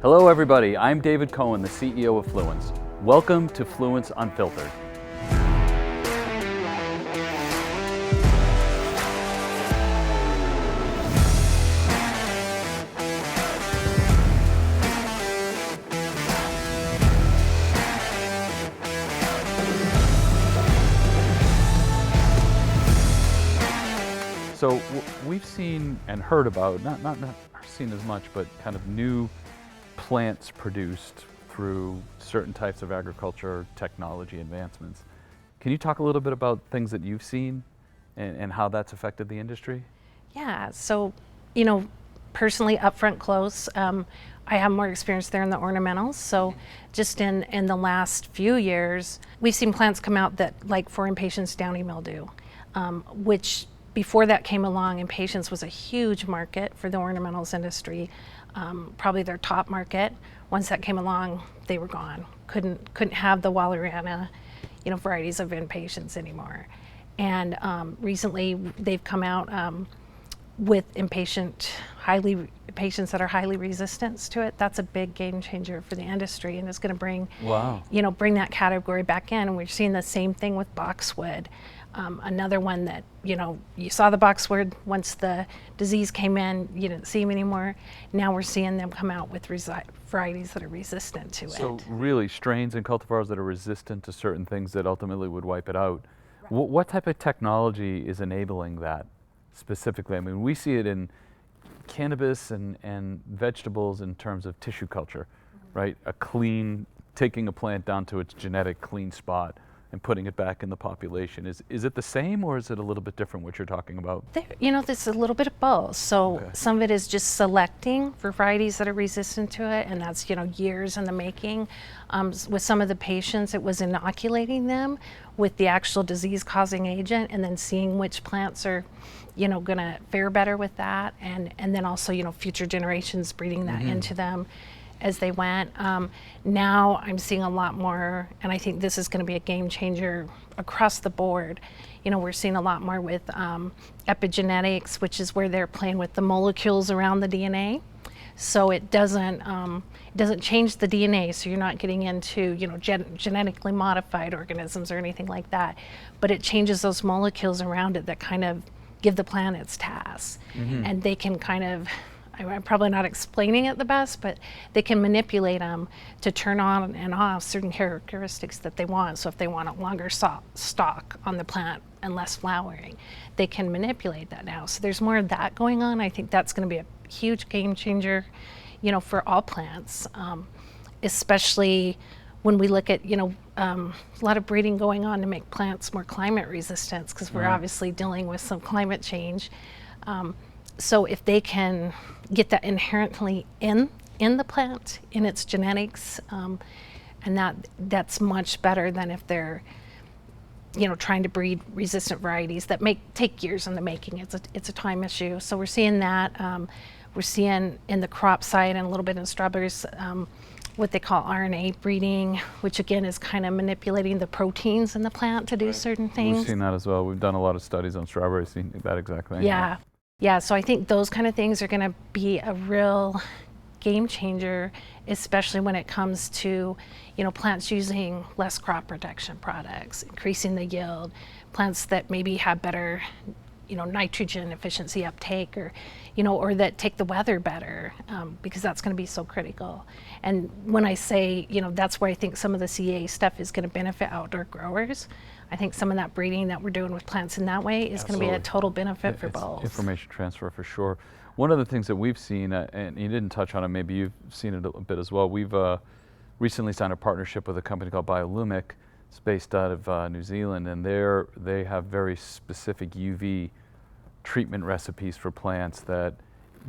Hello everybody, I'm David Cohen, the CEO of Fluence. Welcome to Fluence Unfiltered. So we've seen and heard about, not seen as much, but kind of new plants produced through certain types of agriculture technology advancements. Can you talk a little bit about things that you've seen and how that's affected the industry? Yeah, so, personally up front close, I have more experience there in the ornamentals. So just in the last few years, we've seen plants come out that, like for impatiens downy mildew, which before that came along, impatiens was a huge market for the ornamentals industry, probably their top market. Once that came along, they were gone. Couldn't have the Wallerana, varieties of impatiens anymore. And recently, they've come out with impatiens that are highly resistant to it. That's a big game changer for the industry, and it's going to bring, bring that category back in. And we're seeing the same thing with boxwood. Another one that, you saw the boxwood once the disease came in, you didn't see them anymore. Now we're seeing them come out with varieties that are resistant to it. So really strains and cultivars that are resistant to certain things that ultimately would wipe it out. Right. What type of technology is enabling that specifically? I mean, we see it in cannabis and vegetables in terms of tissue culture, right? Taking a plant down to its genetic clean spot and putting it back in the population. Is it the same, or is it a little bit different what you're talking about? There's a little bit of both. So some of it is just selecting for varieties that are resistant to it, and that's years in the making. With some of the patients, it was inoculating them with the actual disease-causing agent, and then seeing which plants are gonna fare better with that, and then also future generations breeding that into them as they went. Now I'm seeing a lot more, and I think this is going to be a game changer across the board. We're seeing a lot more with epigenetics, which is where they're playing with the molecules around the DNA. So it doesn't change the DNA, so you're not getting into genetically modified organisms or anything like that, but it changes those molecules around it that kind of give the plant its tasks. And they can kind of, I'm probably not explaining it the best, but they can manipulate them to turn on and off certain characteristics that they want. So if they want a longer stalk on the plant and less flowering, they can manipulate that now. So there's more of that going on. I think that's going to be a huge game changer, for all plants, especially when we look at, a lot of breeding going on to make plants more climate resistant, because we're obviously dealing with some climate change. So if they can get that inherently in the plant, in its genetics, and that's much better than if they're, trying to breed resistant varieties that take years in the making. It's a time issue. So we're seeing that. We're seeing in the crop side and a little bit in strawberries, what they call RNA breeding, which again is kind of manipulating the proteins in the plant to do certain things. We've seen that as well. We've done a lot of studies on strawberries, seeing that exact thing. Yeah, so I think those kind of things are going to be a real game changer, especially when it comes to, plants using less crop protection products, increasing the yield, plants that maybe have better, nitrogen efficiency uptake, or, or that take the weather better, because that's going to be so critical. And when I say, that's where I think some of the CEA stuff is going to benefit outdoor growers. I think some of that breeding that we're doing with plants in that way is going to be a total benefit for both. Information transfer for sure. One of the things that we've seen, and you didn't touch on it, maybe you've seen it a bit as well, we've recently signed a partnership with a company called Biolumic. It's based out of New Zealand, and they have very specific UV treatment recipes for plants that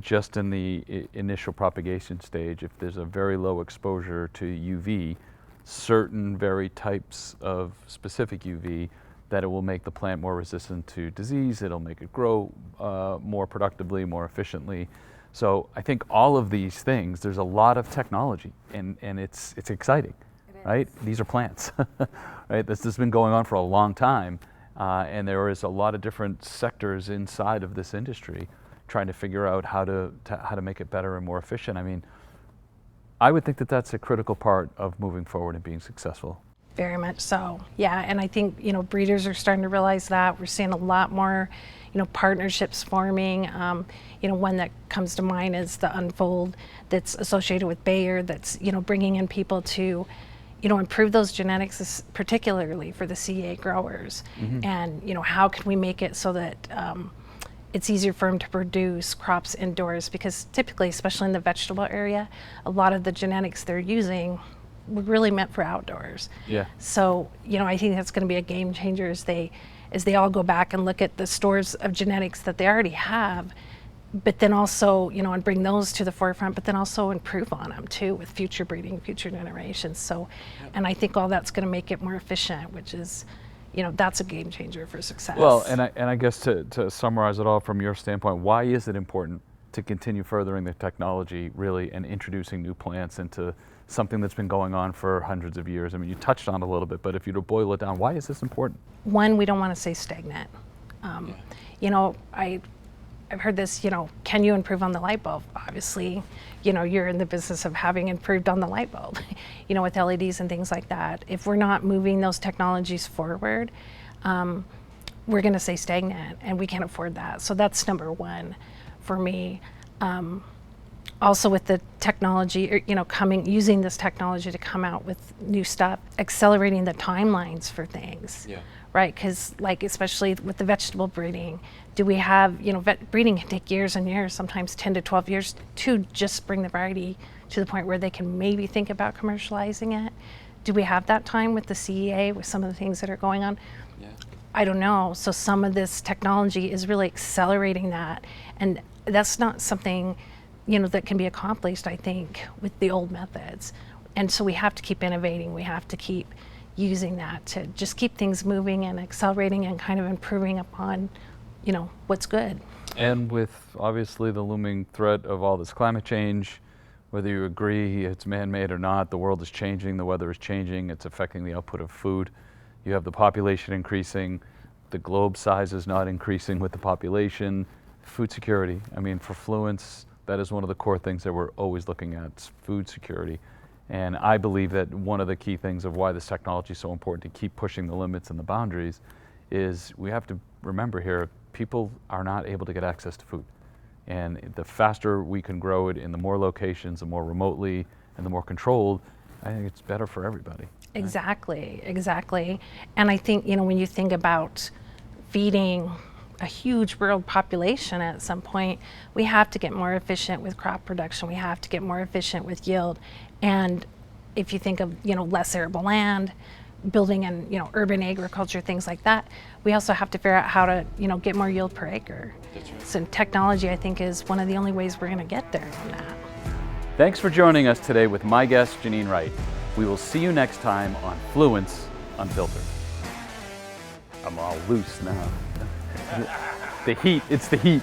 just in the initial propagation stage, if there's a very low exposure to UV, certain very types of specific UV, that it will make the plant more resistant to disease, it'll make it grow more productively, more efficiently. So I think all of these things, there's a lot of technology, and it's exciting, right? These are plants, right? This has been going on for a long time, and there is a lot of different sectors inside of this industry trying to figure out how to make it better and more efficient. I mean, I would think that that's a critical part of moving forward and being successful. Very much so, yeah. And I think, breeders are starting to realize that. We're seeing a lot more, partnerships forming. One that comes to mind is the Unfold that's associated with Bayer that's, bringing in people to, improve those genetics, particularly for the CEA growers. And, how can we make it so that it's easier for them to produce crops indoors? Because typically, especially in the vegetable area, a lot of the genetics they're using were really meant for outdoors. Yeah. So, I think that's going to be a game changer as they all go back and look at the stores of genetics that they already have, but then also, and bring those to the forefront, but then also improve on them too with future breeding, future generations. So, and I think all that's going to make it more efficient, which is, that's a game changer for success. Well, and I guess to summarize it all from your standpoint, why is it important to continue furthering the technology really and introducing new plants into something that's been going on for hundreds of years? I mean, you touched on it a little bit, but if you were to boil it down, why is this important? One, we don't want to stay stagnant. I've heard this, can you improve on the light bulb? Obviously, you're in the business of having improved on the light bulb, with LEDs and things like that. If we're not moving those technologies forward, we're going to stay stagnant, and we can't afford that. So that's number one for me. Also with the technology, using this technology to come out with new stuff, accelerating the timelines for things. Yeah. Right, because especially with the vegetable breeding, do we have, breeding can take years and years, sometimes 10 to 12 years to just bring the variety to the point where they can maybe think about commercializing it. Do we have that time with the CEA, with some of the things that are going on? Yeah. I don't know. So some of this technology is really accelerating that. And that's not something, that can be accomplished, I think, with the old methods. And so we have to keep innovating. We have to keep using that to just keep things moving and accelerating and kind of improving upon, what's good. And with obviously the looming threat of all this climate change, whether you agree it's man-made or not, the world is changing, the weather is changing, it's affecting the output of food. You have the population increasing, the globe size is not increasing with the population. Food security, I mean, for Fluence, that is one of the core things that we're always looking at, food security. And I believe that one of the key things of why this technology is so important to keep pushing the limits and the boundaries is we have to remember here, people are not able to get access to food. And the faster we can grow it in the more locations, the more remotely and the more controlled, I think it's better for everybody. Exactly. And I think, when you think about feeding a huge world population at some point, we have to get more efficient with crop production. We have to get more efficient with yield. And if you think of, less arable land, building in, urban agriculture, things like that, we also have to figure out how to, get more yield per acre. That's right. So technology, I think, is one of the only ways we're going to get there on that. Thanks for joining us today with my guest, Janeen Wright. We will see you next time on Fluence Unfiltered. I'm all loose now. The heat, it's the heat.